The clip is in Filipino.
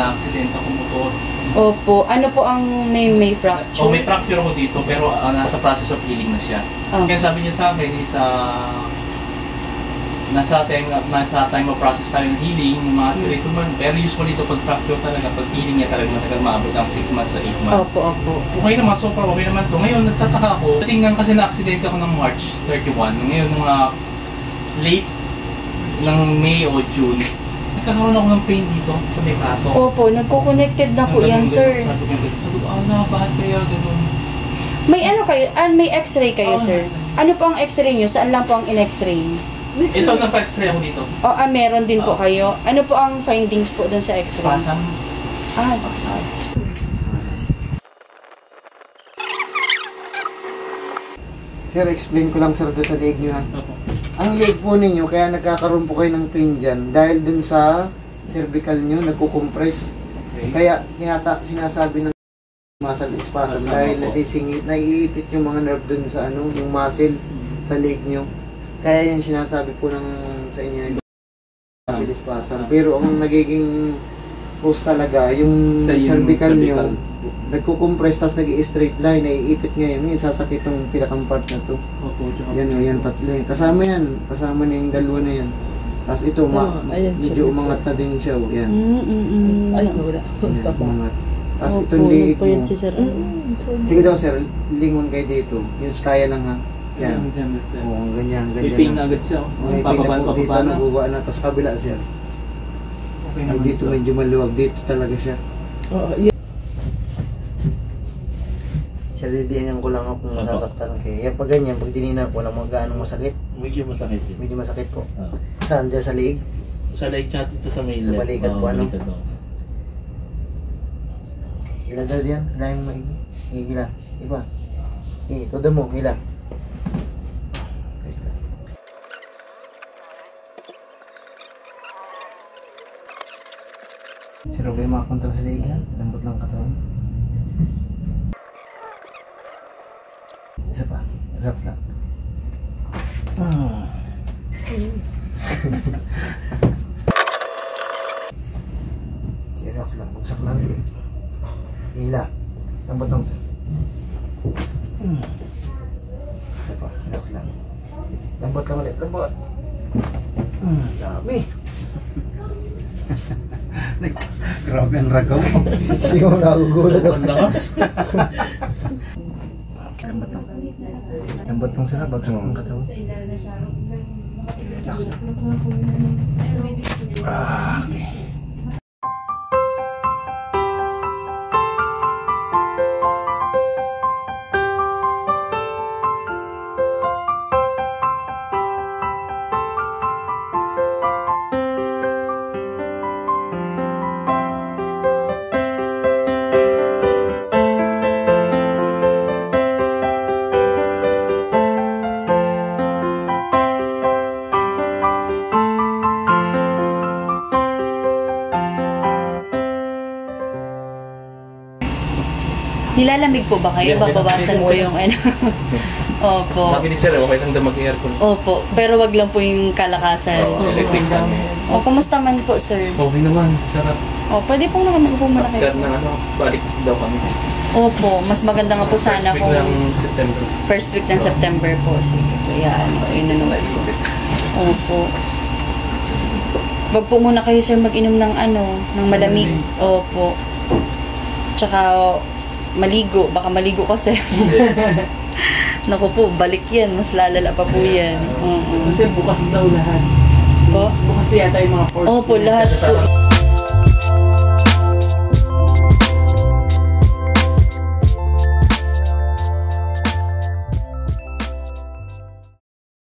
na-accident ako motor. Opo. Ano po ang may fracture? May fracture ako dito pero nasa process of healing na siya. Kaya sabi niya sa akin is nasa time of process tayo ng healing, yung mga 3 to 1. Pero usually ito pag fracture talaga, pag healing niya talaga matagal maabot ng 6 months sa 8 months. Opo. Okay naman, so far okay naman to. Ngayon nagtataka ako, tingnan kasi na-accident ako ng March 31. Ngayon mga late ng May o June, nagkakaroon ako ng pain dito sa may kato. Opo, nagko-connected na po yan, sir. Sabi ko, bakit kaya ganun? May ano kayo? May x-ray kayo, sir? Ano po ang x-ray nyo? Saan lang po ang in-x-ray? Ito, nagpa-x-ray ako dito. Meron din po kayo. Ano po ang findings po dun sa x-ray? Pasang. Sir, explain ko lang sir doon sa leg nyo ha. Ang leg po ninyo, kaya nagkakaroon po kayo ng pain dyan dahil dun sa cervical nyo, nagkukompress. Kaya sinasabi ng muscle spasm dahil nasisingit, naiipit yung mga nerve dun sa yung muscle sa leg nyo. Kaya yung sinasabi po sa inyo muscle spasm. Pero ang nagiging cause talaga, yung cervical nyo, nagkukompress, tapos nag-i-straight line, naiipit ngayon, sasakit yung pinakang part na to. Yan, tatlo yan. Kasama na yung dalawa na yan. Tapos ito, medyo umangat na din siya. Yan. Wala. Umangat. Tapos itong liig mo. Sige daw sir, lingon kayo dito. Yung kaya lang ha. Yan. Oo, ganyan. May pain na agad siya. May pain na po dito, nabuba na. Tapos kabila sir. Dito medyo maluwag. Dito talaga siya. Sir, didiinan ko lang kung masasaktan kayo. Yan pag ganyan, pag dininan ko lang gaano masakit. Medyo masakit din. Medyo masakit po. Saan? Diyan sa liig? Sa liig chat ito sa may Sa balikat po ano? Hila daw diyan. Hila yung maigi. Hila. Iba. Todo mo. Hila. Sir, huwag kayo makakontra sa liig yan. Lambot lang katawan. Isa pa. Relax lang. Relax lang. Bugsak lang. Hila. Lambot lang sir. Isa pa. Relax lang. Lambot lang ulit. Lambot. Dami. Grabe ang ragaw mo. Siyo nagugulat ako. Lambot lang. Lambot lang sila. Bagsak ang katawan. Relax lang. Okay. Nilalamig po ba kayo? Babawasan po yung ano? Opo. Sabi ni sir, okay lang daw mag-aircon. Opo, pero wag lang po yung kalakasan. Electric lang. Kumusta man po, sir? Okay naman, sarap. Pwede pong naman po muna kayo. After ng balik daw kami. Opo, mas maganda nga po sana kung first week ng September po. Sige, kaya yun na naman po. Opo. Wag po muna kayo, sir, mag-inom ng ng malamig. Opo. Tsaka maligo, baka maligo kasi. Naku po, balik yan, mas lalala pa po yan. Kasi bukas daw lahat. Po? Bukas yata yung mga ports. Opo, lahat po.